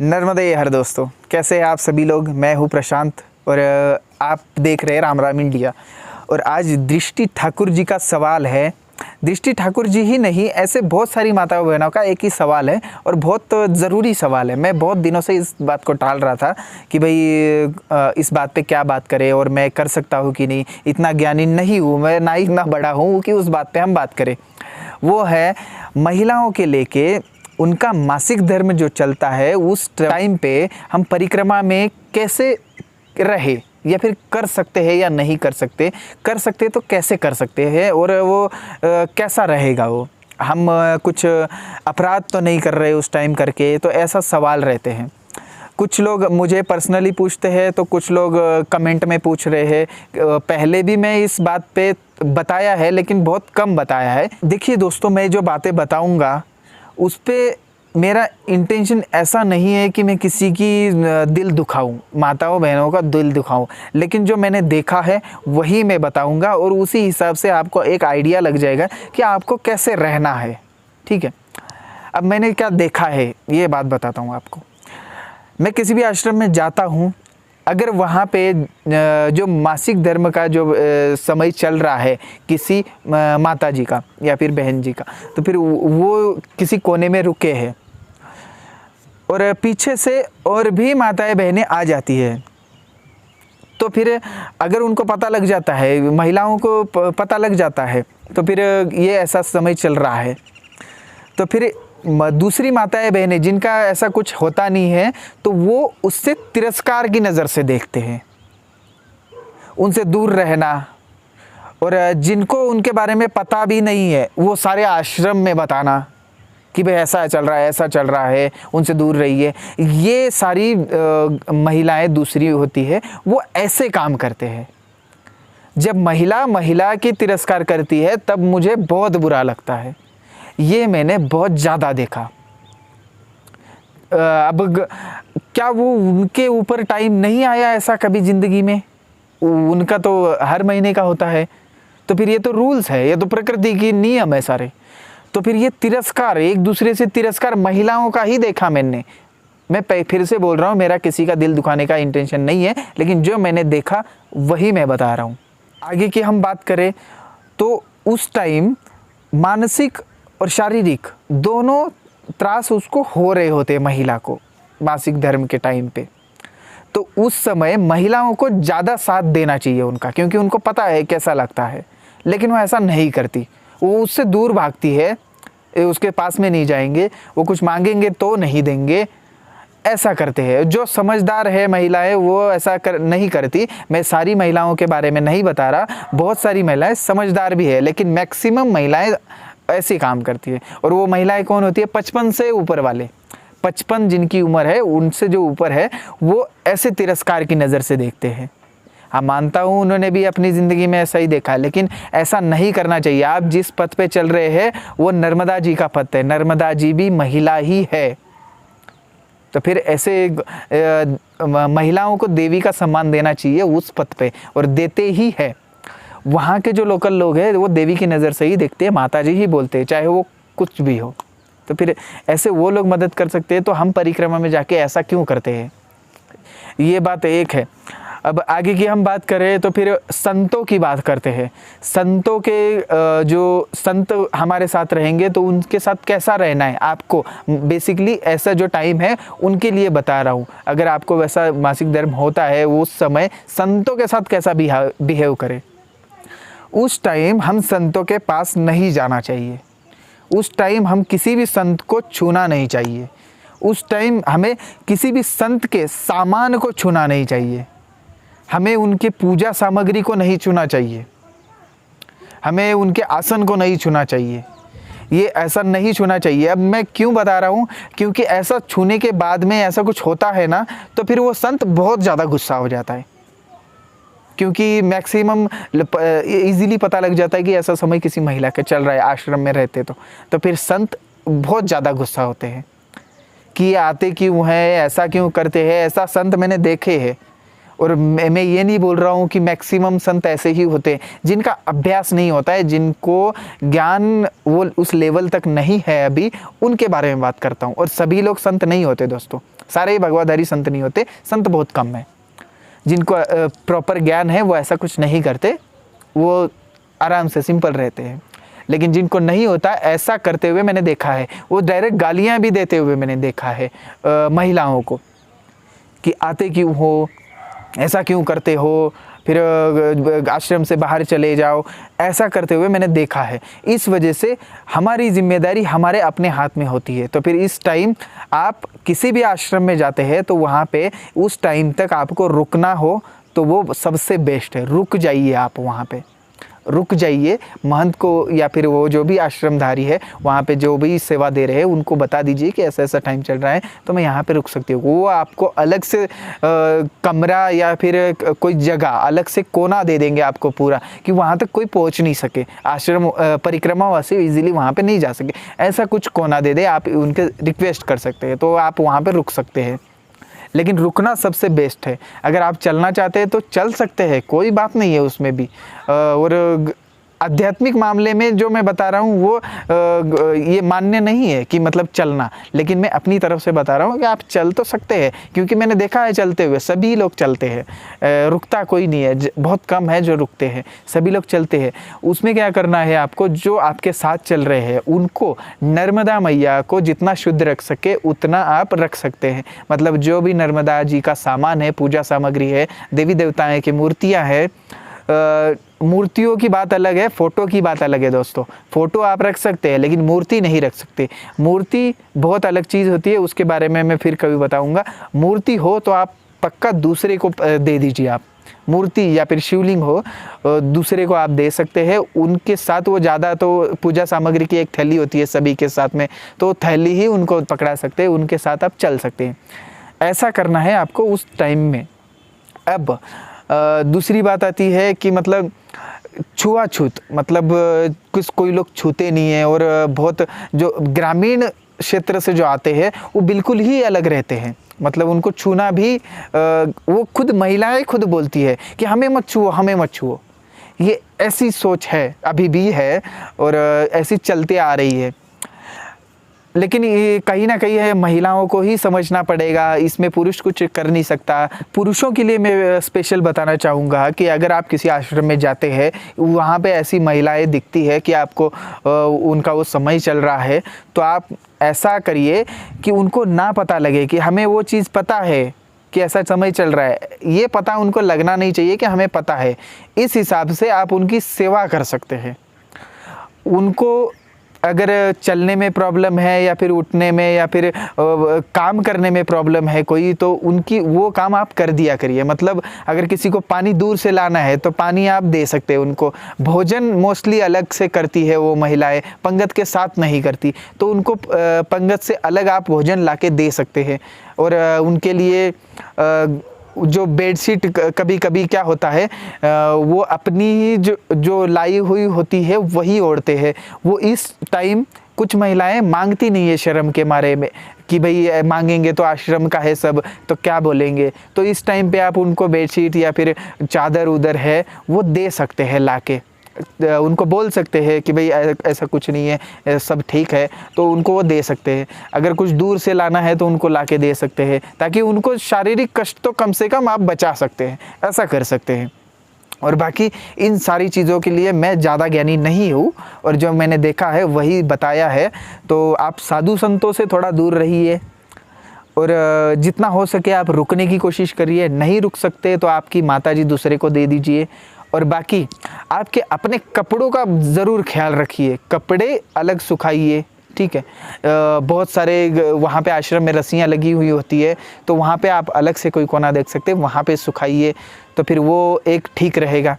नर्मदे हर दोस्तों, कैसे हैं आप सभी लोग। मैं हूं प्रशांत और आप देख रहे हैं राम राम इंडिया। और आज दृष्टि ठाकुर जी का सवाल है। दृष्टि ठाकुर जी ही नहीं, ऐसे बहुत सारी माताओं बहनों का एक ही सवाल है और बहुत ज़रूरी सवाल है। मैं बहुत दिनों से इस बात को टाल रहा था कि भाई इस बात पे क्या बात करें और मैं कर सकता हूँ कि नहीं। इतना ज्ञानी नहीं हूँ मैं, ना ही इतना बड़ा हूँ कि उस बात पे हम बात करें। वो है महिलाओं के लेके उनका मासिक धर्म जो चलता है, उस टाइम पे हम परिक्रमा में कैसे रहे या फिर कर सकते हैं या नहीं कर सकते। कर सकते तो कैसे कर सकते हैं और वो कैसा रहेगा। वो हम कुछ अपराध तो नहीं कर रहे उस टाइम करके, तो ऐसा सवाल रहते हैं। कुछ लोग मुझे पर्सनली पूछते हैं, तो कुछ लोग कमेंट में पूछ रहे हैं। पहले भी मैं इस बात पे बताया है लेकिन बहुत कम बताया है। देखिए दोस्तों, मैं जो बातें बताऊंगा उस पे मेरा इंटेंशन ऐसा नहीं है कि मैं किसी की दिल दुखाऊं, माताओं बहनों का दिल दुखाऊं, लेकिन जो मैंने देखा है वही मैं बताऊंगा और उसी हिसाब से आपको एक आइडिया लग जाएगा कि आपको कैसे रहना है। ठीक है, अब मैंने क्या देखा है ये बात बताता हूँ आपको। मैं किसी भी आश्रम में जाता हूँ, अगर वहाँ पे जो मासिक धर्म का जो समय चल रहा है किसी माता जी का या फिर बहन जी का, तो फिर वो किसी कोने में रुके हैं और पीछे से और भी माताएं बहनें आ जाती है। तो फिर अगर उनको पता लग जाता है, महिलाओं को पता लग जाता है, तो फिर ये ऐसा समय चल रहा है, तो फिर दूसरी माताएं बहनें जिनका ऐसा कुछ होता नहीं है, तो वो उससे तिरस्कार की नज़र से देखते हैं, उनसे दूर रहना। और जिनको उनके बारे में पता भी नहीं है वो सारे आश्रम में बताना कि भाई ऐसा चल रहा है, ऐसा चल रहा है, उनसे दूर रहिए। ये सारी महिलाएं दूसरी होती है, वो ऐसे काम करते हैं। जब महिला की तिरस्कार करती है तब मुझे बहुत बुरा लगता है। ये मैंने बहुत ज़्यादा देखा। अब क्या वो उनके ऊपर टाइम नहीं आया ऐसा कभी ज़िंदगी में? उनका तो हर महीने का होता है, तो फिर ये तो रूल्स है, ये तो प्रकृति की नियम है सारे। तो फिर ये तिरस्कार, एक दूसरे से तिरस्कार महिलाओं का ही देखा मैंने। मैं फिर से बोल रहा हूँ, मेरा किसी का दिल दुखाने का इंटेंशन नहीं है, लेकिन जो मैंने देखा वही मैं बता रहा हूँ। आगे की हम बात करें तो उस टाइम मानसिक और शारीरिक दोनों त्रास उसको हो रहे होते महिला को मासिक धर्म के टाइम पे। तो उस समय महिलाओं को ज़्यादा साथ देना चाहिए उनका, क्योंकि उनको पता है कैसा लगता है, लेकिन वो ऐसा नहीं करती। वो उससे दूर भागती है, उसके पास में नहीं जाएंगे, वो कुछ मांगेंगे तो नहीं देंगे, ऐसा करते हैं। जो समझदार है महिलाएं वो ऐसा नहीं करती। मैं सारी महिलाओं के बारे में नहीं बता रहा, बहुत सारी महिलाएं समझदार भी है, लेकिन मैक्सिमम महिलाएं ऐसे काम करती है। और वो महिलाएं कौन होती है? 55 से ऊपर वाले, 55 जिनकी उम्र है, उनसे जो ऊपर है, वो ऐसे तिरस्कार की नज़र से देखते हैं। हाँ, मानता हूँ उन्होंने भी अपनी ज़िंदगी में ऐसा ही देखा, लेकिन ऐसा नहीं करना चाहिए। आप जिस पथ पे चल रहे हैं वो नर्मदा जी का पथ है, नर्मदा जी भी महिला ही है। तो फिर ऐसे महिलाओं को देवी का सम्मान देना चाहिए उस पथ पे, और देते ही है। वहाँ के जो लोकल लोग हैं वो देवी की नज़र से ही देखते हैं, माता जी ही बोलते हैं, चाहे वो कुछ भी हो। तो फिर ऐसे वो लोग मदद कर सकते हैं, तो हम परिक्रमा में जाके ऐसा क्यों करते हैं? ये बात एक है। अब आगे की हम बात करें तो फिर संतों की बात करते हैं। संतों के जो संत हमारे साथ रहेंगे तो उनके साथ कैसा रहना है आपको, बेसिकली ऐसा जो टाइम है उनके लिए बता रहा हूँ। अगर आपको वैसा मासिक धर्म होता है, उस समय संतों के साथ कैसा बिहेव करें। उस टाइम हम संतों के पास नहीं जाना चाहिए। उस टाइम हम किसी भी संत को छूना नहीं चाहिए। उस टाइम हमें किसी भी संत के सामान को छूना नहीं चाहिए। हमें उनके पूजा सामग्री को नहीं छूना चाहिए। हमें उनके आसन को नहीं छूना चाहिए। ये ऐसा नहीं छूना चाहिए। अब मैं क्यों बता रहा हूँ, क्योंकि ऐसा छूने के बाद में ऐसा कुछ होता है ना, तो फिर वो संत बहुत ज़्यादा गुस्सा हो जाता है, क्योंकि मैक्सिमम इजीली पता लग जाता है कि ऐसा समय किसी महिला का चल रहा है आश्रम में रहते। तो फिर संत बहुत ज़्यादा गुस्सा होते हैं कि ये आते क्यों हैं, ऐसा क्यों करते हैं। ऐसा संत मैंने देखे हैं। और मैं ये नहीं बोल रहा हूँ कि मैक्सिमम संत ऐसे ही होते हैं। जिनका अभ्यास नहीं होता है, जिनको ज्ञान वो उस लेवल तक नहीं है अभी, उनके बारे में बात करता हूँ। और सभी लोग संत नहीं होते दोस्तों, सारे भगवाधारी संत नहीं होते, संत बहुत कम है जिनको प्रॉपर ज्ञान है, वो ऐसा कुछ नहीं करते, वो आराम से सिंपल रहते हैं। लेकिन जिनको नहीं होता ऐसा करते हुए मैंने देखा है, वो डायरेक्ट गालियाँ भी देते हुए मैंने देखा है महिलाओं को कि आते क्यों हो, ऐसा क्यों करते हो, फिर आश्रम से बाहर चले जाओ, ऐसा करते हुए मैंने देखा है। इस वजह से हमारी जिम्मेदारी हमारे अपने हाथ में होती है। तो फिर इस टाइम आप किसी भी आश्रम में जाते हैं तो वहाँ पे उस टाइम तक आपको रुकना हो तो वो सबसे बेस्ट है। रुक जाइए, आप वहाँ पे रुक जाइए, महंत को या फिर वो जो भी आश्रमधारी है वहाँ पे जो भी सेवा दे रहे हैं उनको बता दीजिए कि ऐसा ऐसा टाइम चल रहा है तो मैं यहाँ पे रुक सकती हूँ। वो आपको अलग से कमरा या फिर कोई जगह अलग से कोना दे देंगे आपको पूरा, कि वहाँ तक कोई पहुँच नहीं सके, आश्रम परिक्रमावासी इजीली वहाँ पे नहीं जा सके, ऐसा कुछ कोना दे दे, आप उनके रिक्वेस्ट कर सकते हैं तो आप वहाँ पर रुक सकते हैं। लेकिन रुकना सबसे बेस्ट है। अगर आप चलना चाहते हैं तो चल सकते हैं, कोई बात नहीं है उसमें भी। और आध्यात्मिक मामले में जो मैं बता रहा हूँ वो ये मान्य नहीं है कि मतलब चलना, लेकिन मैं अपनी तरफ से बता रहा हूँ कि आप चल तो सकते हैं, क्योंकि मैंने देखा है चलते हुए, सभी लोग चलते हैं, रुकता कोई नहीं है, बहुत कम है जो रुकते हैं, सभी लोग चलते हैं। उसमें क्या करना है आपको, जो आपके साथ चल रहे हैं उनको नर्मदा मैया को जितना शुद्ध रख सके उतना आप रख सकते हैं। मतलब जो भी नर्मदा जी का सामान है, पूजा सामग्री है, देवी देवताएँ की मूर्तियाँ हैं, मूर्तियों की बात अलग है, फ़ोटो की बात अलग है दोस्तों। फ़ोटो आप रख सकते हैं लेकिन मूर्ति नहीं रख सकते। मूर्ति बहुत अलग चीज़ होती है, उसके बारे में मैं फिर कभी बताऊंगा। मूर्ति हो तो आप पक्का दूसरे को दे दीजिए। आप मूर्ति या फिर शिवलिंग हो दूसरे को आप दे सकते हैं, उनके साथ वो ज़्यादा तो पूजा सामग्री की एक थैली होती है सभी के साथ में, तो थैली ही उनको पकड़ा सकते हैं, उनके साथ आप चल सकते हैं। ऐसा करना है आपको उस टाइम में। अब दूसरी बात आती है कि मतलब छुआछूत, मतलब कुछ कोई लोग छूते नहीं हैं, और बहुत जो ग्रामीण क्षेत्र से जो आते हैं वो बिल्कुल ही अलग रहते हैं। मतलब उनको छूना भी वो खुद महिलाएं खुद बोलती है कि हमें मत छुओ, हमें मत छुओ। ये ऐसी सोच है, अभी भी है, और ऐसी चलते आ रही है। लेकिन ये कहीं ना कहीं है, महिलाओं को ही समझना पड़ेगा, इसमें पुरुष कुछ कर नहीं सकता। पुरुषों के लिए मैं स्पेशल बताना चाहूँगा कि अगर आप किसी आश्रम में जाते हैं, वहाँ पे ऐसी महिलाएं दिखती है कि आपको उनका वो समय चल रहा है, तो आप ऐसा करिए कि उनको ना पता लगे कि हमें वो चीज़ पता है कि ऐसा समय चल रहा है, ये पता उनको लगना नहीं चाहिए कि हमें पता है। इस हिसाब से आप उनकी सेवा कर सकते हैं। उनको अगर चलने में प्रॉब्लम है या फिर उठने में या फिर काम करने में प्रॉब्लम है कोई, तो उनकी वो काम आप कर दिया करिए। मतलब अगर किसी को पानी दूर से लाना है तो पानी आप दे सकते हैं उनको। भोजन मोस्टली अलग से करती है वो महिलाएं, पंगत के साथ नहीं करती, तो उनको पंगत से अलग आप भोजन ला के दे सकते हैं। और उनके लिए जो बेडशीट कभी कभी क्या होता है, वो अपनी ही जो लाई हुई होती है वही ओढ़ते हैं। वो इस टाइम कुछ महिलाएं मांगती नहीं है शर्म के मारे में कि भाई मांगेंगे तो आश्रम का है सब तो क्या बोलेंगे, तो इस टाइम पे आप उनको बेडशीट या फिर चादर उधर है वो दे सकते हैं लाके। उनको बोल सकते हैं कि भाई ऐसा कुछ नहीं है, सब ठीक है, तो उनको वो दे सकते हैं। अगर कुछ दूर से लाना है तो उनको लाके दे सकते हैं, ताकि उनको शारीरिक कष्ट तो कम से कम आप बचा सकते हैं, ऐसा कर सकते हैं। और बाकी इन सारी चीज़ों के लिए मैं ज़्यादा ज्ञानी नहीं हूँ, और जो मैंने देखा है वही बताया है। तो आप साधु संतों से थोड़ा दूर रहिए, और जितना हो सके आप रुकने की कोशिश करिए। नहीं रुक सकते तो आपकी माताजी दूसरे को दे दीजिए। और बाकी आपके अपने कपड़ों का ज़रूर ख्याल रखिए, कपड़े अलग सुखाइए, ठीक है। बहुत सारे वहाँ पे आश्रम में रस्सियाँ लगी हुई होती है, तो वहाँ पे आप अलग से कोई कोना देख सकते हैं, वहाँ पे सुखाइए, तो फिर वो एक ठीक रहेगा।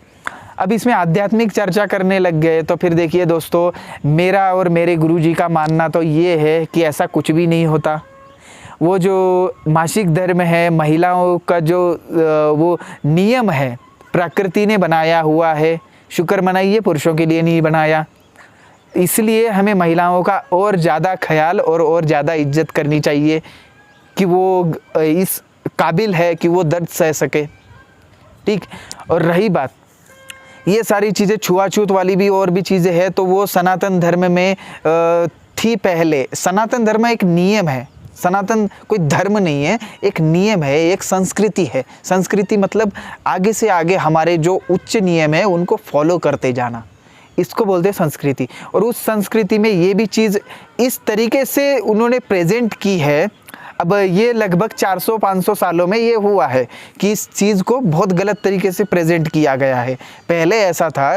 अब इसमें आध्यात्मिक चर्चा करने लग गए तो फिर देखिए दोस्तों, मेरा और मेरे गुरुजी का मानना तो ये है कि ऐसा कुछ भी नहीं होता। वो जो मासिक धर्म है, महिलाओं का जो वो नियम है, प्रकृति ने बनाया हुआ है, शुक्र मनाइए पुरुषों के लिए नहीं बनाया। इसलिए हमें महिलाओं का और ज़्यादा ख्याल और ज़्यादा इज्जत करनी चाहिए कि वो इस काबिल है कि वो दर्द सह सके, ठीक। और रही बात ये सारी चीज़ें छुआछूत वाली भी और भी चीज़ें हैं, तो वो सनातन धर्म में थी पहले। सनातन धर्म एक नियम है, सनातन कोई धर्म नहीं है, एक नियम है, एक संस्कृति है। संस्कृति मतलब आगे से आगे हमारे जो उच्च नियम है उनको फॉलो करते जाना, इसको बोलते हैं संस्कृति। और उस संस्कृति में ये भी चीज़ इस तरीके से उन्होंने प्रेजेंट की है। अब ये लगभग 400-500 सालों में ये हुआ है कि इस चीज़ को बहुत गलत तरीके से प्रेजेंट किया गया है। पहले ऐसा था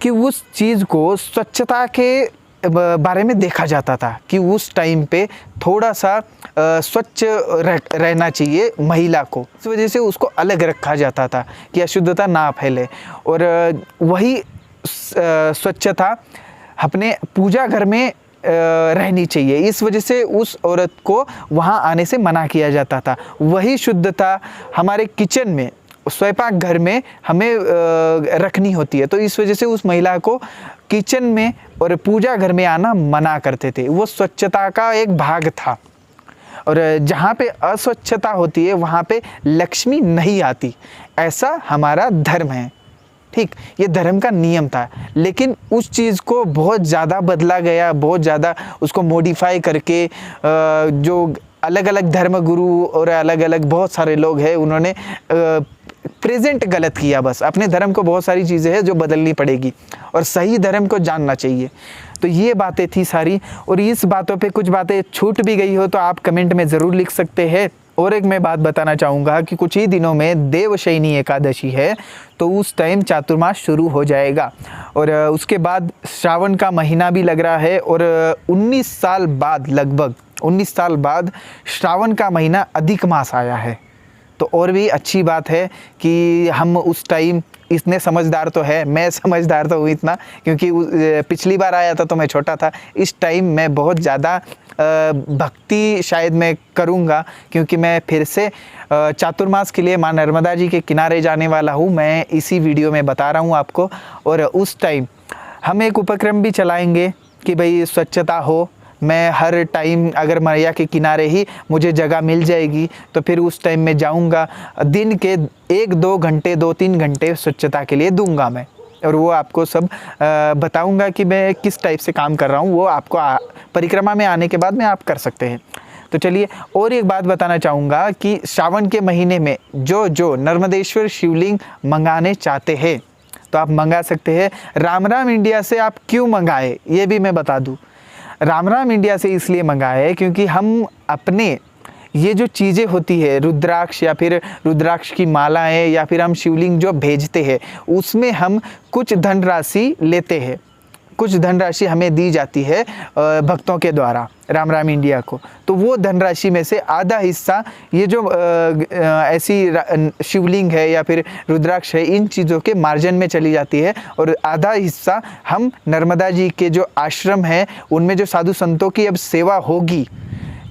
कि उस चीज़ को स्वच्छता के बारे में देखा जाता था कि उस टाइम पे थोड़ा सा स्वच्छ रहना चाहिए महिला को, इस वजह से उसको अलग रखा जाता था कि अशुद्धता ना फैले। और वही स्वच्छता अपने पूजा घर में रहनी चाहिए, इस वजह से उस औरत को वहाँ आने से मना किया जाता था। वही शुद्धता हमारे किचन में, स्वयंपाक घर में हमें रखनी होती है, तो इस वजह से उस महिला को किचन में और पूजा घर में आना मना करते थे। वो स्वच्छता का एक भाग था। और जहाँ पे अस्वच्छता होती है वहाँ पे लक्ष्मी नहीं आती, ऐसा हमारा धर्म है। ठीक, ये धर्म का नियम था, लेकिन उस चीज़ को बहुत ज़्यादा बदला गया, बहुत ज़्यादा उसको मॉडिफाई करके जो अलग अलग धर्म गुरु और अलग अलग बहुत सारे लोग हैं उन्होंने प्रेजेंट गलत किया। बस अपने धर्म को बहुत सारी चीज़ें हैं जो बदलनी पड़ेगी और सही धर्म को जानना चाहिए। तो ये बातें थी सारी, और इस बातों पे कुछ बातें छूट भी गई हो तो आप कमेंट में ज़रूर लिख सकते हैं। और एक मैं बात बताना चाहूँगा कि कुछ ही दिनों में देवशयनी एकादशी है, तो उस टाइम चातुर्मास शुरू हो जाएगा और उसके बाद श्रावण का महीना भी लग रहा है। और 19 साल बाद, लगभग 19 साल बाद श्रावण का महीना अधिक मास आया है। तो और भी अच्छी बात है कि हम उस टाइम, इतने समझदार तो है, मैं समझदार तो हूँ इतना, क्योंकि पिछली बार आया था तो मैं छोटा था। इस टाइम मैं बहुत ज़्यादा भक्ति शायद मैं करूँगा, क्योंकि मैं फिर से चातुर्मास के लिए माँ नर्मदा जी के किनारे जाने वाला हूँ। मैं इसी वीडियो में बता रहा हूँ आपको। और उस टाइम हम एक उपक्रम भी चलाएँगे कि भाई स्वच्छता हो। मैं हर टाइम अगर मैया के किनारे ही मुझे जगह मिल जाएगी तो फिर उस टाइम में जाऊंगा, दिन के 1-2 घंटे, 2-3 घंटे स्वच्छता के लिए दूंगा मैं, और वो आपको सब बताऊंगा कि मैं किस टाइप से काम कर रहा हूँ। वो आपको परिक्रमा में आने के बाद में आप कर सकते हैं। तो चलिए, और एक बात बताना चाहूँगा कि श्रावण के महीने में जो नर्मदेश्वर शिवलिंग मंगाने चाहते हैं तो आप मंगा सकते हैं। राम इंडिया से आप क्यों मंगाए ये भी मैं बता दूँ। राम इंडिया से इसलिए मंगाए क्योंकि हम अपने ये जो चीज़ें होती है, रुद्राक्ष या फिर रुद्राक्ष की मालाएं या फिर हम शिवलिंग जो भेजते हैं, उसमें हम कुछ धनराशि लेते हैं, कुछ धनराशि हमें दी जाती है भक्तों के द्वारा राम इंडिया को। तो वो धनराशि में से आधा हिस्सा ये जो ऐसी शिवलिंग है या फिर रुद्राक्ष है, इन चीज़ों के मार्जिन में चली जाती है, और आधा हिस्सा हम नर्मदा जी के जो आश्रम है उनमें जो साधु संतों की अब सेवा होगी,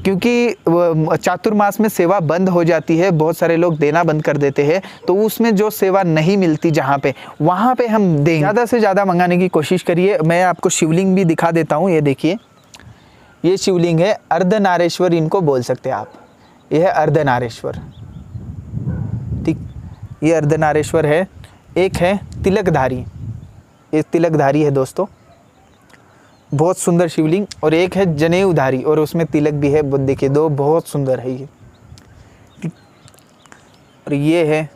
क्योंकि चातुर्मास में सेवा बंद हो जाती है, बहुत सारे लोग देना बंद कर देते हैं, तो उसमें जो सेवा नहीं मिलती जहाँ पे, वहाँ पे हम दें। ज़्यादा से ज़्यादा मंगाने की कोशिश करिए। मैं आपको शिवलिंग भी दिखा देता हूँ। ये देखिए, ये शिवलिंग है, अर्धनारेश्वर इनको बोल सकते हैं आप। ये है अर्धनारेश्वर, ठीक, ये अर्धनारेश्वर है। एक है तिलकधारी, ये तिलकधारी है दोस्तों, बहुत सुंदर शिवलिंग। और एक है जनेऊधारी और उसमें तिलक भी है, देखिए, दो बहुत सुंदर है ये। और ये है,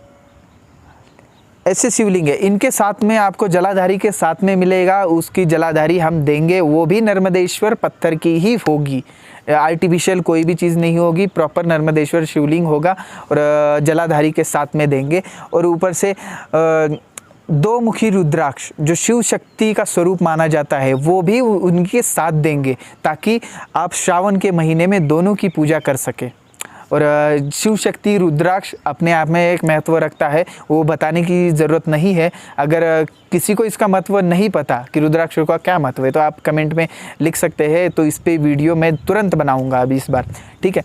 ऐसे शिवलिंग है। इनके साथ में आपको जलाधारी के साथ में मिलेगा, उसकी जलाधारी हम देंगे, वो भी नर्मदेश्वर पत्थर की ही होगी, आर्टिफिशियल कोई भी चीज़ नहीं होगी, प्रॉपर नर्मदेश्वर शिवलिंग होगा और जलाधारी के साथ में देंगे। और ऊपर से 2 मुखी रुद्राक्ष जो शिव शक्ति का स्वरूप माना जाता है वो भी उनके साथ देंगे, ताकि आप श्रावण के महीने में दोनों की पूजा कर सके। और शिव शक्ति रुद्राक्ष अपने आप में एक महत्व रखता है, वो बताने की ज़रूरत नहीं है। अगर किसी को इसका महत्व नहीं पता कि रुद्राक्ष का क्या महत्व है तो आप कमेंट में लिख सकते हैं, तो इस पे वीडियो मैं तुरंत बनाऊंगा अभी इस बार, ठीक है।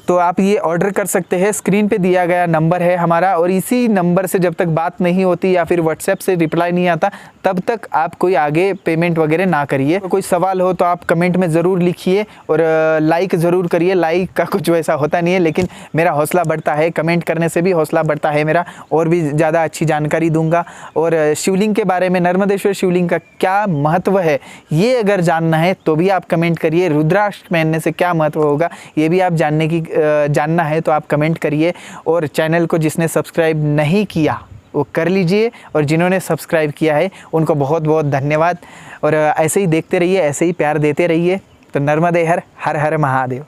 तो आप ये ऑर्डर कर सकते हैं, स्क्रीन पे दिया गया नंबर है हमारा, और इसी नंबर से जब तक बात नहीं होती या फिर व्हाट्सएप से रिप्लाई नहीं आता तब तक आप कोई आगे पेमेंट वगैरह ना करिए। कोई सवाल हो तो आप कमेंट में ज़रूर लिखिए और लाइक ज़रूर करिए। लाइक का कुछ वैसा होता नहीं है, लेकिन मेरा हौसला बढ़ता है, कमेंट करने से भी हौसला बढ़ता है मेरा, और भी ज़्यादा अच्छी जानकारी दूंगा। और शिवलिंग के बारे में, नर्मदेश्वर शिवलिंग का क्या महत्व है, ये अगर जानना है तो भी आप कमेंट करिए। रुद्राक्ष पहनने से क्या महत्व होगा ये भी आप जानना है तो आप कमेंट करिए। और चैनल को जिसने सब्सक्राइब नहीं किया वो कर लीजिए, और जिन्होंने सब्सक्राइब किया है उनको बहुत बहुत धन्यवाद। और ऐसे ही देखते रहिए, ऐसे ही प्यार देते रहिए। तो नर्मदे हर हर महादेव।